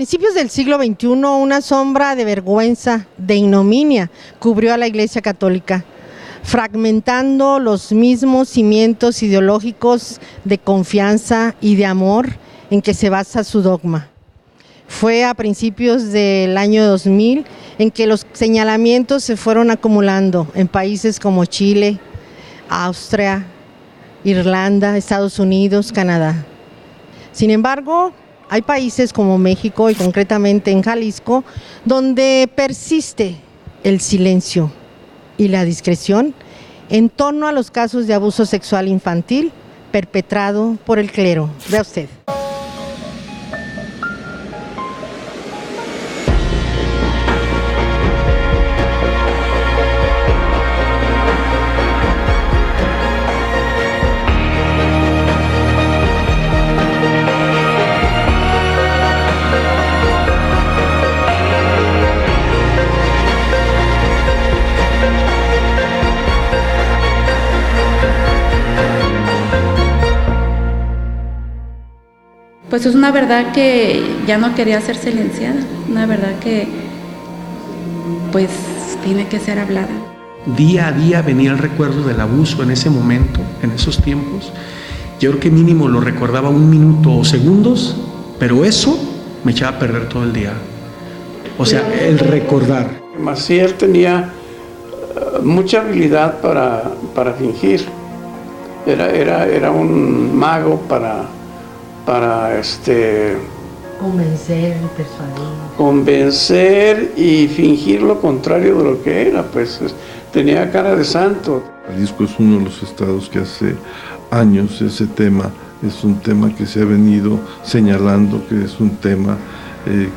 principios del siglo XXI, una sombra de vergüenza, de ignominia, cubrió a la Iglesia Católica, fragmentando los mismos cimientos ideológicos de confianza y de amor en que se basa su dogma. Fue a principios del año 2000 en que los señalamientos se fueron acumulando en países como Chile, Austria, Irlanda, Estados Unidos, Canadá. Sin embargo, hay países como México y concretamente en Jalisco, donde persiste el silencio y la discreción en torno a los casos de abuso sexual infantil perpetrado por el clero. Vea usted. Pues es una verdad que ya no quería ser silenciada, una verdad que pues tiene que ser hablada. Día a día venía el recuerdo del abuso en ese momento, en esos tiempos. Yo creo que mínimo lo recordaba un minuto o segundos, pero eso me echaba a perder todo el día. O sea, el recordar. Maciel tenía mucha habilidad para fingir. Era un mago para convencer y persuadir. Convencer y fingir lo contrario de lo que era, pues tenía cara de santo. Jalisco es uno de los estados que hace años ese tema es un tema que se ha venido señalando, que es un tema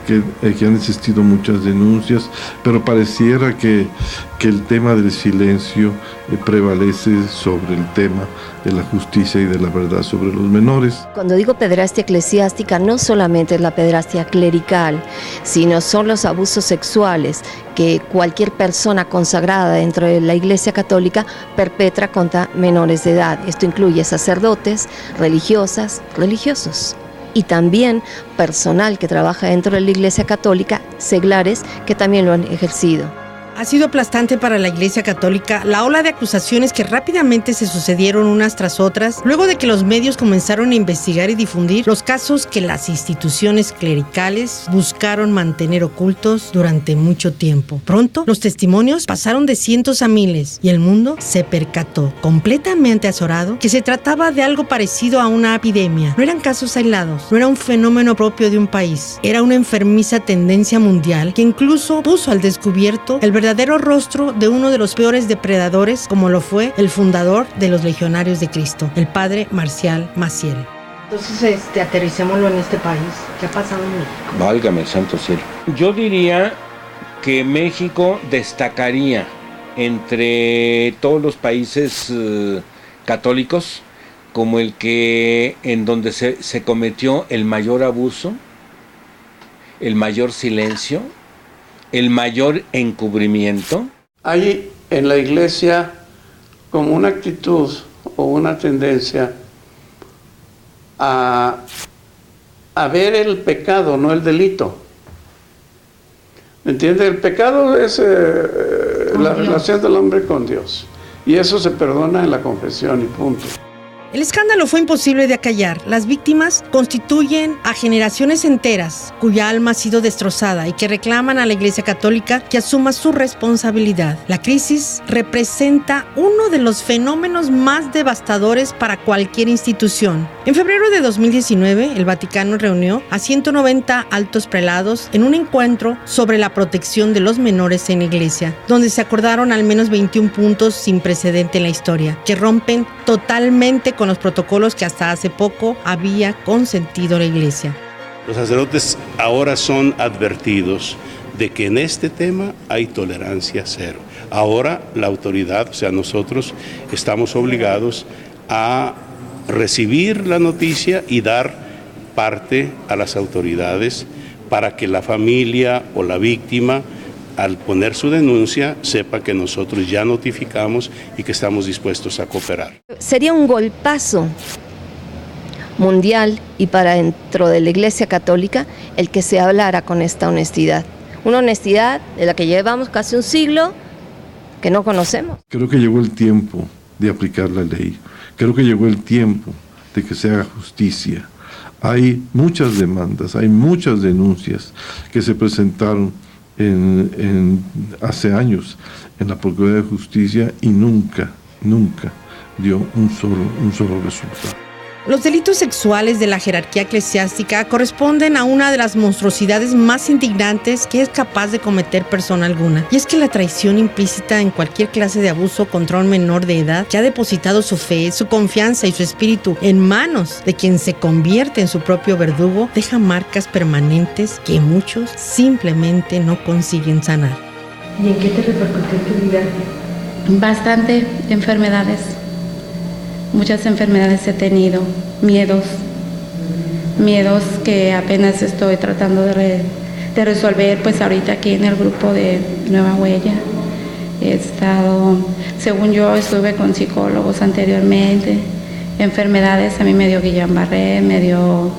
que han existido muchas denuncias, pero pareciera que el tema del silencio prevalece sobre el tema de la justicia y de la verdad sobre los menores. Cuando digo pederastia eclesiástica, no solamente es la pederastia clerical, sino son los abusos sexuales que cualquier persona consagrada dentro de la Iglesia Católica perpetra contra menores de edad. Esto incluye sacerdotes, religiosas, religiosos. Y también personal que trabaja dentro de la Iglesia Católica, seglares que también lo han ejercido. Ha sido aplastante para la Iglesia Católica la ola de acusaciones que rápidamente se sucedieron unas tras otras, luego de que los medios comenzaron a investigar y difundir los casos que las instituciones clericales buscaron mantener ocultos durante mucho tiempo. Pronto, los testimonios pasaron de cientos a miles y el mundo se percató, completamente azorado, que se trataba de algo parecido a una epidemia. No eran casos aislados, no era un fenómeno propio de un país, era una enfermiza tendencia mundial que incluso puso al descubierto el verdadero rostro de uno de los peores depredadores, como lo fue el fundador de los Legionarios de Cristo, el padre Marcial Maciel. Entonces, aterricémoslo en este país. ¿Qué ha pasado en México? Válgame el santo cielo. Yo diría que México destacaría entre todos los países católicos como el que en donde se cometió el mayor abuso, el mayor silencio, el mayor encubrimiento. Hay en la iglesia como una actitud o una tendencia a ver el pecado, no el delito. ¿Me entiende? El pecado es la relación del hombre con Dios. Y eso se perdona en la confesión y punto. El escándalo fue imposible de acallar. Las víctimas constituyen a generaciones enteras cuya alma ha sido destrozada y que reclaman a la Iglesia Católica que asuma su responsabilidad. La crisis representa uno de los fenómenos más devastadores para cualquier institución. En febrero de 2019, el Vaticano reunió a 190 altos prelados en un encuentro sobre la protección de los menores en la Iglesia, donde se acordaron al menos 21 puntos sin precedente en la historia, que rompen totalmente con los protocolos que hasta hace poco había consentido la Iglesia. Los sacerdotes ahora son advertidos de que en este tema hay tolerancia cero. Ahora la autoridad, o sea, nosotros estamos obligados a recibir la noticia y dar parte a las autoridades para que la familia o la víctima, al poner su denuncia, sepa que nosotros ya notificamos y que estamos dispuestos a cooperar. Sería un golpazo mundial y para dentro de la Iglesia Católica el que se hablara con esta honestidad. Una honestidad de la que llevamos casi un siglo que no conocemos. Creo que llegó el tiempo de aplicar la ley. Creo que llegó el tiempo de que se haga justicia. Hay muchas demandas, hay muchas denuncias que se presentaron hace años en la Procuraduría de Justicia y nunca dio un solo resultado. Los delitos sexuales de la jerarquía eclesiástica corresponden a una de las monstruosidades más indignantes que es capaz de cometer persona alguna. Y es que la traición implícita en cualquier clase de abuso contra un menor de edad que ha depositado su fe, su confianza y su espíritu en manos de quien se convierte en su propio verdugo deja marcas permanentes que muchos simplemente no consiguen sanar. ¿Y en qué te repercutió en tu vida? Bastante enfermedades. Muchas enfermedades he tenido, miedos que apenas estoy tratando de resolver, pues ahorita aquí en el grupo de Nueva Huella. He estado, según yo, estuve con psicólogos anteriormente, enfermedades, a mí me dio Guillain-Barré, me dio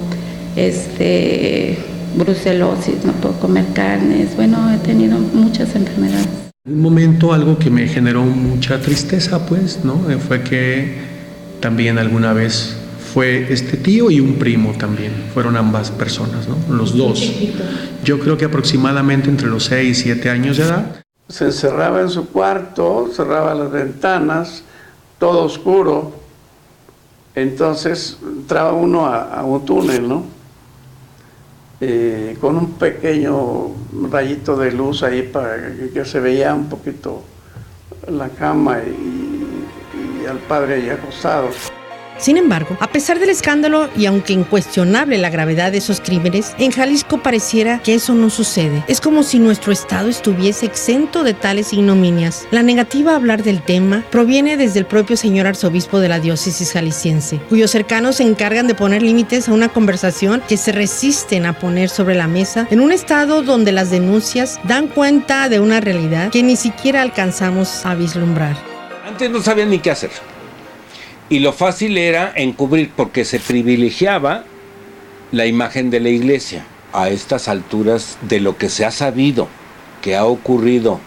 brucelosis, no puedo comer carnes, bueno, he tenido muchas enfermedades. En un momento algo que me generó mucha tristeza, pues, ¿no? Fue que también alguna vez fue este tío y un primo también, fueron ambas personas, ¿no? Los dos. Yo creo que aproximadamente entre los 6 y 7 años de edad. Se encerraba en su cuarto, cerraba las ventanas, todo oscuro. Entonces entraba uno a un túnel, ¿no? Con un pequeño rayito de luz ahí para que se veía un poquito la cama y al padre ahí acostado. Sin embargo, a pesar del escándalo y aunque incuestionable la gravedad de esos crímenes, en Jalisco pareciera que eso no sucede. Es como si nuestro estado estuviese exento de tales ignominias. La negativa a hablar del tema proviene desde el propio señor arzobispo de la diócesis jalisciense, cuyos cercanos se encargan de poner límites a una conversación que se resisten a poner sobre la mesa en un estado donde las denuncias dan cuenta de una realidad que ni siquiera alcanzamos a vislumbrar. Antes no sabían ni qué hacer. Y lo fácil era encubrir porque se privilegiaba la imagen de la iglesia. A estas alturas de lo que se ha sabido que ha ocurrido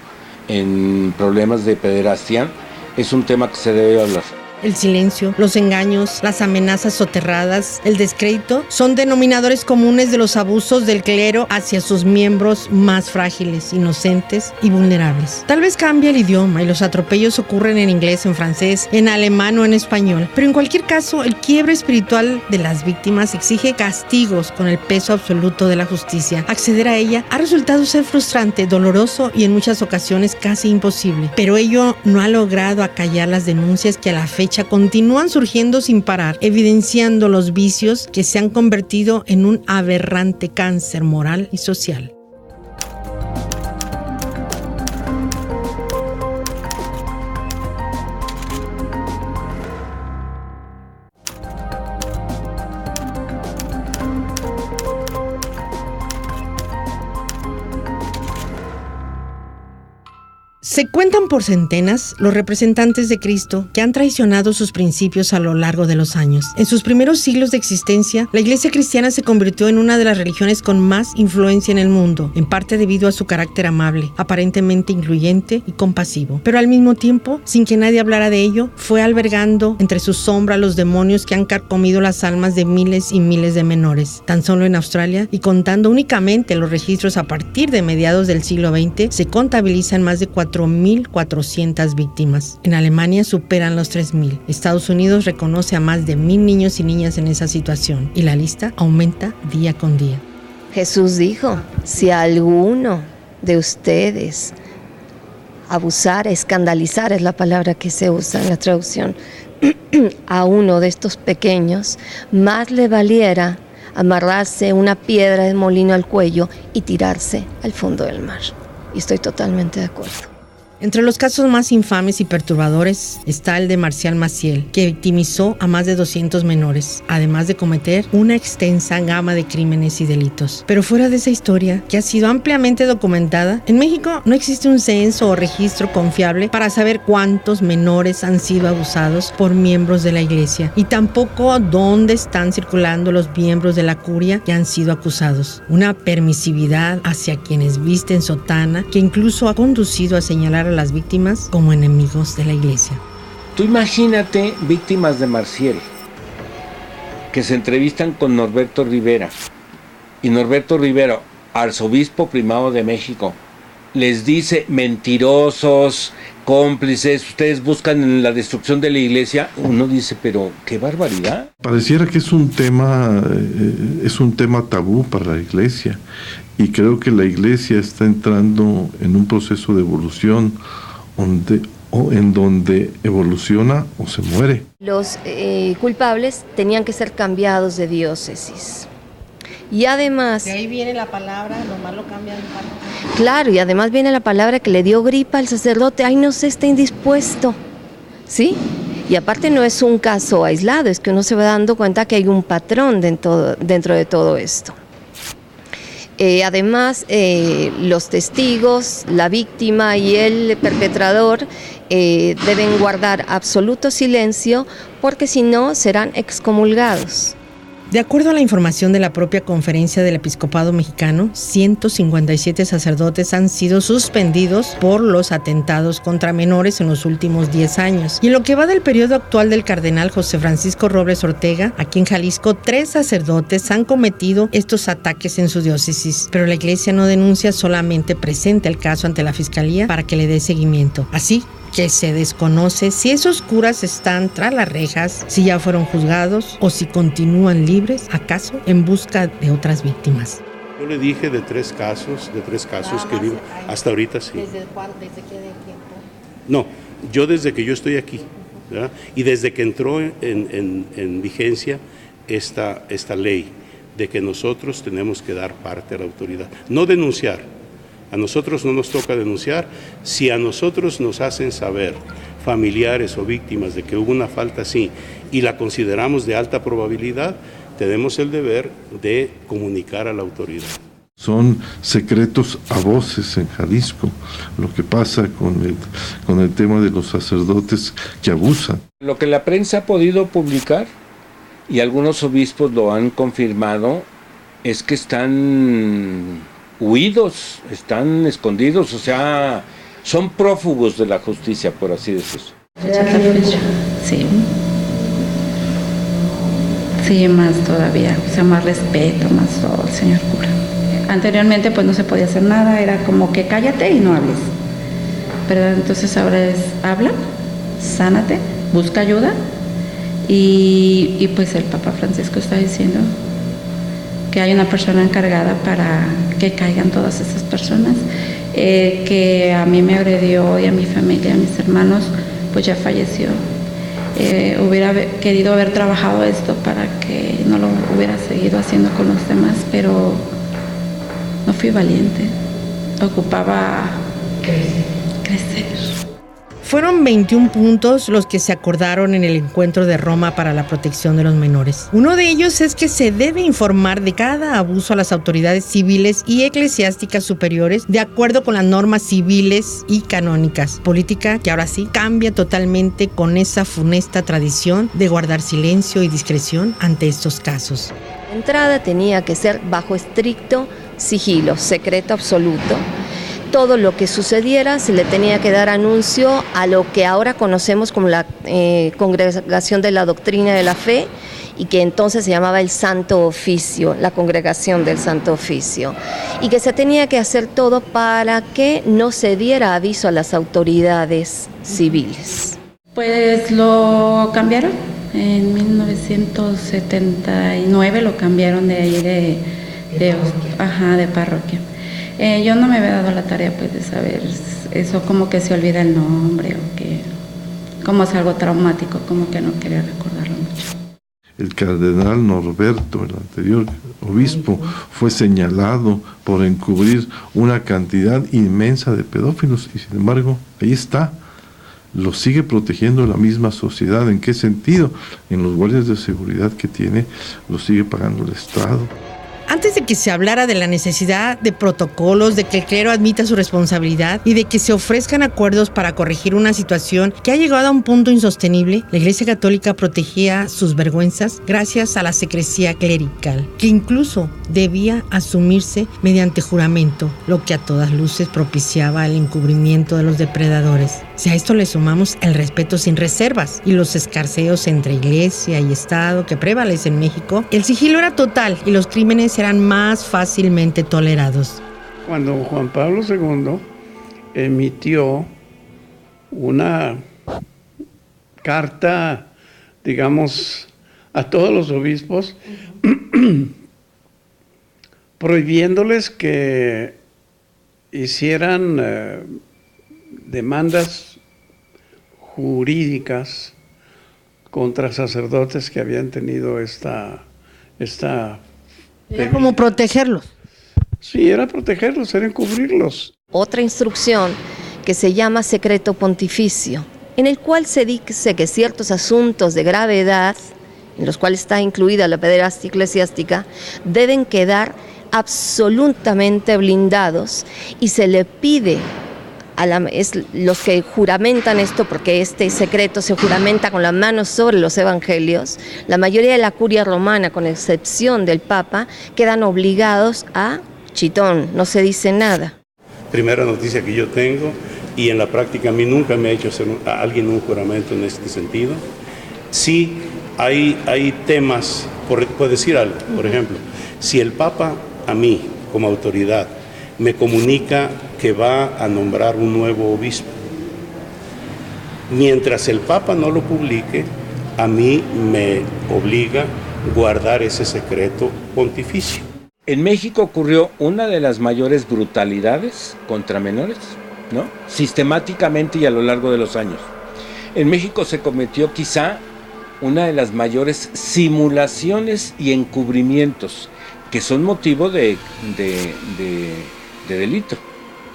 en problemas de pederastia, es un tema que se debe hablar. El silencio, los engaños, las amenazas soterradas, el descrédito son denominadores comunes de los abusos del clero hacia sus miembros más frágiles, inocentes y vulnerables. Tal vez cambie el idioma y los atropellos ocurren en inglés, en francés, en alemán o en español, pero en cualquier caso el quiebre espiritual de las víctimas exige castigos con el peso absoluto de la justicia. Acceder a ella ha resultado ser frustrante, doloroso y en muchas ocasiones casi imposible, pero ello no ha logrado acallar las denuncias que a la fecha continúan surgiendo sin parar, evidenciando los vicios que se han convertido en un aberrante cáncer moral y social. Se cuentan por centenas los representantes de Cristo que han traicionado sus principios a lo largo de los años. En sus primeros siglos de existencia, la Iglesia cristiana se convirtió en una de las religiones con más influencia en el mundo, en parte debido a su carácter amable, aparentemente incluyente y compasivo. Pero al mismo tiempo, sin que nadie hablara de ello, fue albergando entre sus sombras los demonios que han carcomido las almas de miles y miles de menores. Tan solo en Australia, y contando únicamente los registros a partir de mediados del siglo XX, se contabilizan más de 4.400 víctimas. En Alemania superan los 3.000. Estados Unidos reconoce a más de 1.000 niños y niñas en esa situación y la lista aumenta día con día. Jesús dijo, si alguno de ustedes abusara, escandalizar es la palabra que se usa en la traducción, a uno de estos pequeños, más le valiera amarrarse una piedra de molino al cuello y tirarse al fondo del mar. Y estoy totalmente de acuerdo. Entre los casos más infames y perturbadores está el de Marcial Maciel, que victimizó a más de 200 menores, además de cometer una extensa gama de crímenes y delitos. Pero fuera de esa historia, que ha sido ampliamente documentada, en México no existe un censo o registro confiable para saber cuántos menores han sido abusados por miembros de la Iglesia, y tampoco dónde están circulando los miembros de la curia que han sido acusados. Una permisividad hacia quienes visten sotana que incluso ha conducido a señalar a las víctimas como enemigos de la Iglesia. Tú imagínate víctimas de Marcial que se entrevistan con Norberto Rivera, y Norberto Rivera, arzobispo primado de México, les dice: mentirosos, cómplices, ustedes buscan la destrucción de la Iglesia. Uno dice, pero qué barbaridad. Pareciera que es un tema tabú para la Iglesia, y creo que la Iglesia está entrando en un proceso de evolución en donde evoluciona o se muere. Los culpables tenían que ser cambiados de diócesis. Y además... De ahí viene la palabra, nomás lo cambian de parte. Claro, y además viene la palabra que le dio gripa al sacerdote: ay, no sé, está indispuesto, ¿sí? Y aparte no es un caso aislado, es que uno se va dando cuenta que hay un patrón dentro de todo esto. Además, los testigos, la víctima y el perpetrador deben guardar absoluto silencio, porque si no serán excomulgados. De acuerdo a la información de la propia Conferencia del Episcopado Mexicano, 157 sacerdotes han sido suspendidos por los atentados contra menores en los últimos 10 años. Y en lo que va del periodo actual del cardenal José Francisco Robles Ortega, aquí en Jalisco, 3 sacerdotes han cometido estos ataques en su diócesis. Pero la Iglesia no denuncia, solamente presenta el caso ante la Fiscalía para que le dé seguimiento. Así que se desconoce si esos curas están tras las rejas, si ya fueron juzgados o si continúan libres, acaso en busca de otras víctimas. Yo le dije de tres casos que hasta ahorita sí. ¿Desde qué tiempo? No, yo desde que yo estoy aquí, ¿verdad? Y desde que entró en vigencia esta ley de que nosotros tenemos que dar parte a la autoridad, no denunciar. A nosotros no nos toca denunciar. Si a nosotros nos hacen saber familiares o víctimas de que hubo una falta así y la consideramos de alta probabilidad, tenemos el deber de comunicar a la autoridad. Son secretos a voces en Jalisco, lo que pasa con el tema de los sacerdotes que abusan. Lo que la prensa ha podido publicar, y algunos obispos lo han confirmado, es que están huidos, están escondidos, o sea, son prófugos de la justicia, por así decirlo. Sí. Sí, más todavía, o sea, más respeto, más todo, señor cura. Anteriormente pues no se podía hacer nada, era como que cállate y no hables. Pero entonces ahora es habla, sánate, busca ayuda, y pues el Papa Francisco está diciendo que hay una persona encargada para que caigan todas esas personas, que a mí me agredió y a mi familia, a mis hermanos, pues ya falleció. Hubiera querido haber trabajado esto para que no lo hubiera seguido haciendo con los demás, pero no fui valiente, ocupaba crecer. Fueron 21 puntos los que se acordaron en el encuentro de Roma para la protección de los menores. Uno de ellos es que se debe informar de cada abuso a las autoridades civiles y eclesiásticas superiores de acuerdo con las normas civiles y canónicas. Política que ahora sí cambia totalmente con esa funesta tradición de guardar silencio y discreción ante estos casos. La entrada tenía que ser bajo estricto sigilo, secreto absoluto. Todo lo que sucediera se le tenía que dar anuncio a lo que ahora conocemos como la Congregación de la Doctrina de la Fe, y que entonces se llamaba el Santo Oficio, la Congregación del Santo Oficio, y que se tenía que hacer todo para que no se diera aviso a las autoridades civiles. Pues lo cambiaron, en 1979 lo cambiaron de ahí de parroquia. Yo no me había dado la tarea pues de saber eso, como que se olvida el nombre, o que como es algo traumático, como que no quería recordarlo mucho. el cardenal Norberto, el anterior obispo, fue señalado por encubrir una cantidad inmensa de pedófilos y sin embargo ahí está. Lo sigue protegiendo la misma sociedad. ¿En qué sentido? En los guardias de seguridad que tiene, lo sigue pagando el Estado. Antes de que se hablara de la necesidad de protocolos, de que el clero admita su responsabilidad y de que se ofrezcan acuerdos para corregir una situación que ha llegado a un punto insostenible, la Iglesia Católica protegía sus vergüenzas gracias a la secrecía clerical, que incluso debía asumirse mediante juramento, lo que a todas luces propiciaba el encubrimiento de los depredadores. Si a esto le sumamos el respeto sin reservas y los escarceos entre Iglesia y Estado que prevalecen en México, el sigilo era total y los crímenes eran más fácilmente tolerados. Cuando Juan Pablo II emitió una carta, digamos, a todos los obispos, prohibiéndoles que hicieran demandas jurídicas contra sacerdotes que habían tenido esta Era como protegerlos. Sí, era protegerlos, era encubrirlos. Otra instrucción que se llama secreto pontificio, en el cual se dice que ciertos asuntos de gravedad, en los cuales está incluida la pederastia eclesiástica, deben quedar absolutamente blindados y se le pide los que juramentan esto, porque este secreto se juramenta con la mano sobre los evangelios, la mayoría de la curia romana, con excepción del Papa, quedan obligados a chitón, no se dice nada. Primera noticia que yo tengo, y en la práctica a mí nunca me ha hecho hacer a alguien un juramento en este sentido. Sí, hay temas, por decir algo, por ejemplo, si el Papa a mí, como autoridad, me comunica que va a nombrar un nuevo obispo, mientras el Papa no lo publique, a mí me obliga a guardar ese secreto pontificio. En México ocurrió una de las mayores brutalidades contra menores, ¿no? Sistemáticamente y a lo largo de los años. En México se cometió quizá una de las mayores simulaciones y encubrimientos que son motivo de delito.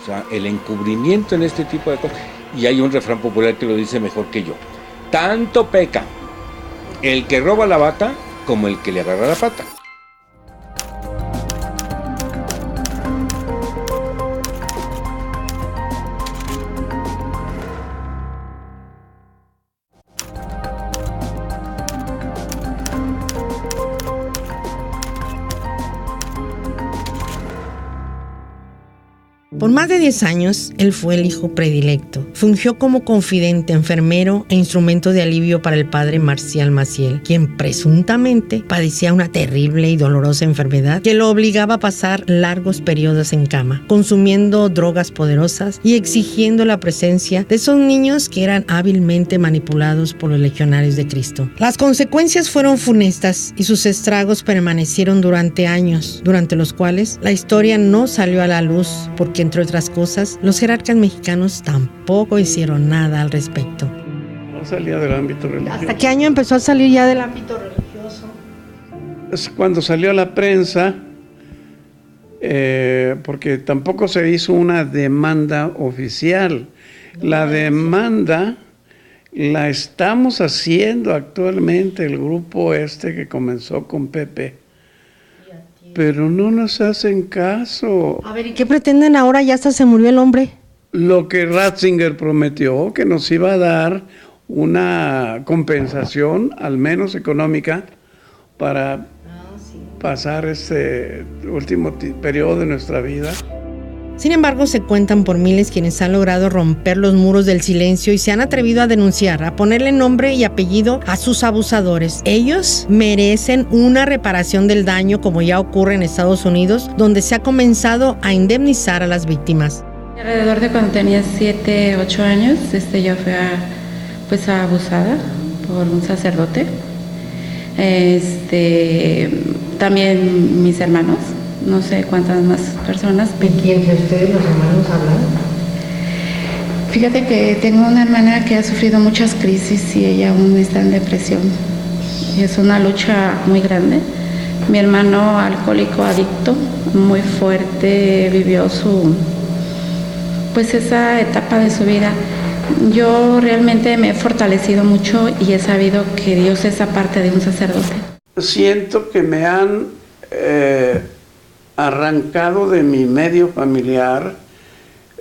O sea, el encubrimiento en este tipo de cosas. Y hay un refrán popular que lo dice mejor que yo. Tanto peca el que roba la bata como el que le agarra la pata. Por más de 10 años, él fue el hijo predilecto. Fungió como confidente, enfermero e instrumento de alivio para el padre Marcial Maciel, quien presuntamente padecía una terrible y dolorosa enfermedad que lo obligaba a pasar largos periodos en cama, consumiendo drogas poderosas y exigiendo la presencia de esos niños que eran hábilmente manipulados por los legionarios de Cristo. Las consecuencias fueron funestas y sus estragos permanecieron durante años, durante los cuales la historia no salió a la luz porque, entre otras cosas, los jerarcas mexicanos tampoco hicieron nada al respecto. No salía del ámbito religioso. ¿Hasta qué año empezó a salir ya del ámbito religioso? Es cuando salió a la prensa, porque tampoco se hizo una demanda oficial. La demanda la estamos haciendo actualmente el grupo que comenzó con Pepe. Pero no nos hacen caso. A ver, ¿y qué pretenden ahora? Ya hasta se murió el hombre. Lo que Ratzinger prometió, que nos iba a dar una compensación, al menos económica, para pasar este último periodo de nuestra vida. Sin embargo, se cuentan por miles quienes han logrado romper los muros del silencio y se han atrevido a denunciar, a ponerle nombre y apellido a sus abusadores. Ellos merecen una reparación del daño, como ya ocurre en Estados Unidos, donde se ha comenzado a indemnizar a las víctimas. Alrededor de cuando tenía 7, 8 años, yo fui abusada por un sacerdote. También mis hermanos. No sé cuántas más personas. ¿De quién de ustedes los hermanos hablan? Fíjate que tengo una hermana que ha sufrido muchas crisis y ella aún está en depresión. es una lucha muy grande. Mi hermano alcohólico adicto, muy fuerte, vivió esa etapa de su vida. Yo realmente me he fortalecido mucho y he sabido que Dios es aparte de un sacerdote. Siento que me han arrancado de mi medio familiar,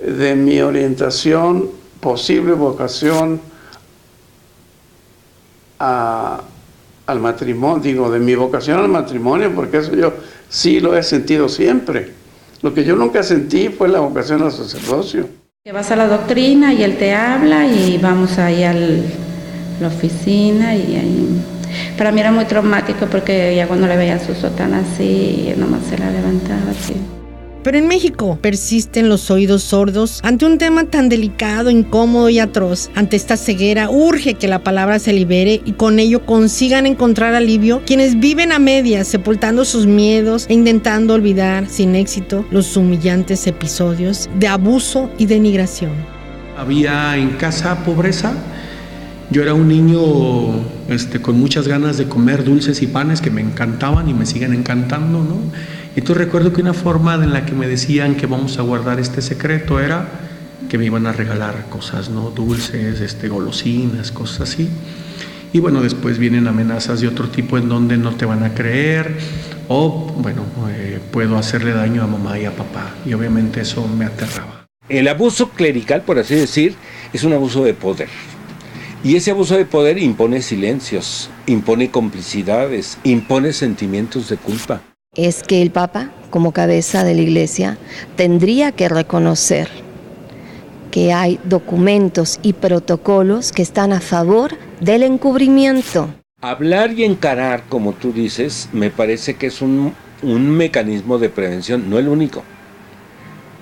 de mi orientación, posible vocación al matrimonio, de mi vocación al matrimonio, porque eso yo sí lo he sentido siempre. Lo que yo nunca sentí fue la vocación al sacerdocio. Que vas a la doctrina y él te habla y vamos ahí a la oficina y ahí... Para mí era muy traumático porque ya cuando le veía su sotana así, nomás se la levantaba así. Pero en México persisten los oídos sordos ante un tema tan delicado, incómodo y atroz. Ante esta ceguera urge que la palabra se libere y con ello consigan encontrar alivio quienes viven a medias, sepultando sus miedos e intentando olvidar sin éxito los humillantes episodios de abuso y denigración. Había en casa pobreza. Yo era un niño con muchas ganas de comer dulces y panes que me encantaban y me siguen encantando, ¿no? Entonces recuerdo que una forma en la que me decían que vamos a guardar este secreto era que me iban a regalar cosas, ¿no? Dulces, golosinas, cosas así. Y bueno, después vienen amenazas de otro tipo en donde no te van a creer o, puedo hacerle daño a mamá y a papá. Y obviamente eso me aterraba. El abuso clerical, por así decir, es un abuso de poder. Y ese abuso de poder impone silencios, impone complicidades, impone sentimientos de culpa. Es que el Papa, como cabeza de la Iglesia, tendría que reconocer que hay documentos y protocolos que están a favor del encubrimiento. Hablar y encarar, como tú dices, me parece que es un mecanismo de prevención, no el único.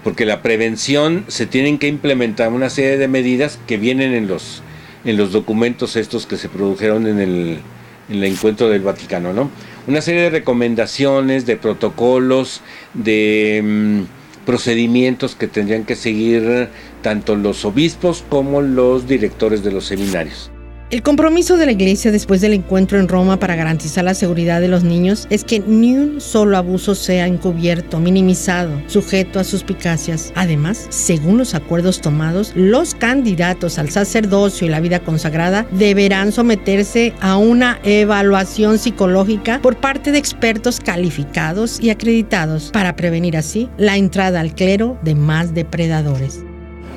Porque la prevención se tienen que implementar una serie de medidas que vienen en los documentos estos que se produjeron en el encuentro del Vaticano, ¿no? Una serie de recomendaciones, de protocolos, de procedimientos que tendrían que seguir tanto los obispos como los directores de los seminarios. El compromiso de la Iglesia después del encuentro en Roma para garantizar la seguridad de los niños es que ni un solo abuso sea encubierto, minimizado, sujeto a suspicacias. Además, según los acuerdos tomados, los candidatos al sacerdocio y la vida consagrada deberán someterse a una evaluación psicológica por parte de expertos calificados y acreditados para prevenir así la entrada al clero de más depredadores.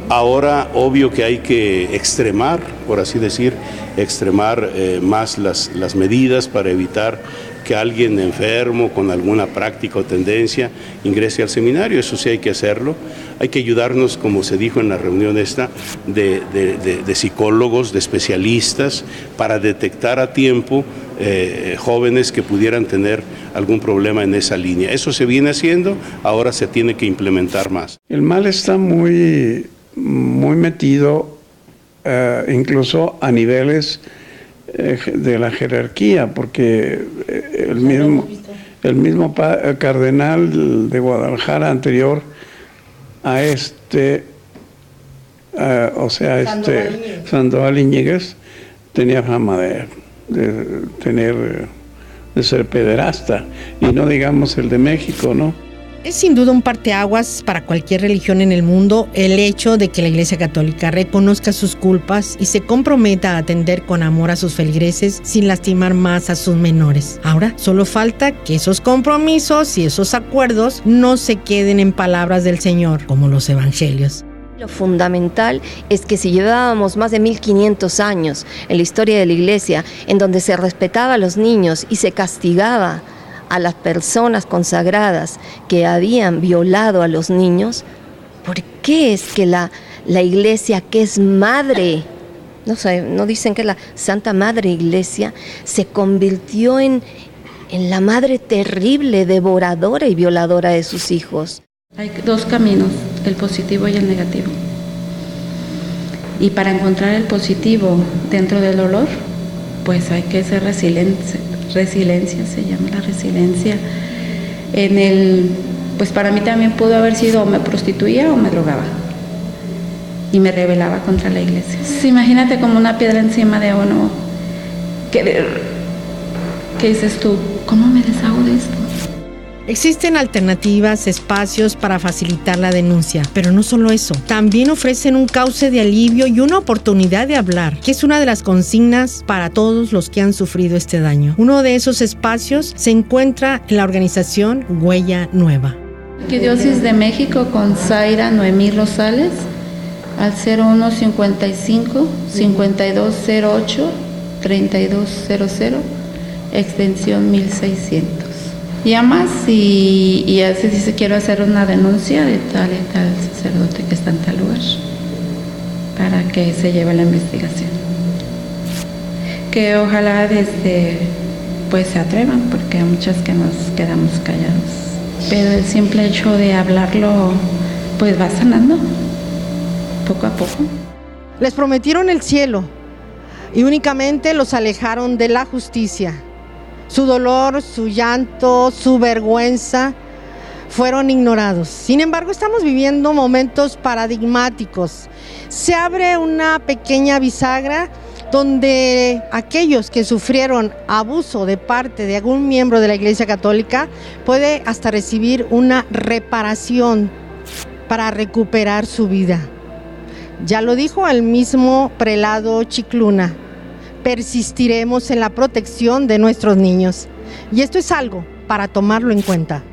Ahora, obvio que hay que extremar, por así decir, más las medidas para evitar que alguien enfermo con alguna práctica o tendencia ingrese al seminario. Eso sí hay que hacerlo. Hay que ayudarnos, como se dijo en la reunión esta, de psicólogos, de especialistas, para detectar a tiempo jóvenes que pudieran tener algún problema en esa línea. Eso se viene haciendo, ahora se tiene que implementar más. El mal está muy metido, incluso a niveles de la jerarquía, porque el mismo cardenal de Guadalajara anterior a Sandoval Iñiguez, tenía fama de ser pederasta, y no digamos el de México, ¿no? Es sin duda un parteaguas para cualquier religión en el mundo el hecho de que la Iglesia Católica reconozca sus culpas y se comprometa a atender con amor a sus feligreses sin lastimar más a sus menores. Ahora solo falta que esos compromisos y esos acuerdos no se queden en palabras del Señor, como los evangelios. Lo fundamental es que si llevábamos más de 1500 años en la historia de la Iglesia, en donde se respetaba a los niños y se castigaba a las personas consagradas que habían violado a los niños, ¿por qué es que la Iglesia, que es madre, no dicen que la Santa Madre Iglesia, se convirtió en la madre terrible, devoradora y violadora de sus hijos? Hay dos caminos, el positivo y el negativo. Y para encontrar el positivo dentro del dolor, pues hay que ser resiliente. Resiliencia se llama la resiliencia. Pues para mí también pudo haber sido o me prostituía o me drogaba y me rebelaba contra la Iglesia. Imagínate como una piedra encima de uno, que ¿Qué dices tú? ¿Cómo me deshago de esto? Existen alternativas, espacios para facilitar la denuncia, pero no solo eso, también ofrecen un cauce de alivio y una oportunidad de hablar, que es una de las consignas para todos los que han sufrido este daño. Uno de esos espacios se encuentra en la organización Huella Nueva. Arquidiócesis de México con Zaira Noemí Rosales al 0155-5208-3200, extensión 1600. Llamas y ya se dice quiero hacer una denuncia de tal y tal sacerdote que está en tal lugar para que se lleve la investigación. Que ojalá pues se atrevan, porque hay muchas que nos quedamos callados. Pero el simple hecho de hablarlo pues va sanando poco a poco. Les prometieron el cielo y únicamente los alejaron de la justicia. Su dolor, su llanto, su vergüenza fueron ignorados. Sin embargo, estamos viviendo momentos paradigmáticos. Se abre una pequeña bisagra donde aquellos que sufrieron abuso de parte de algún miembro de la Iglesia Católica puede hasta recibir una reparación para recuperar su vida. Ya lo dijo el mismo prelado Chicluna: persistiremos en la protección de nuestros niños. Y esto es algo para tomarlo en cuenta.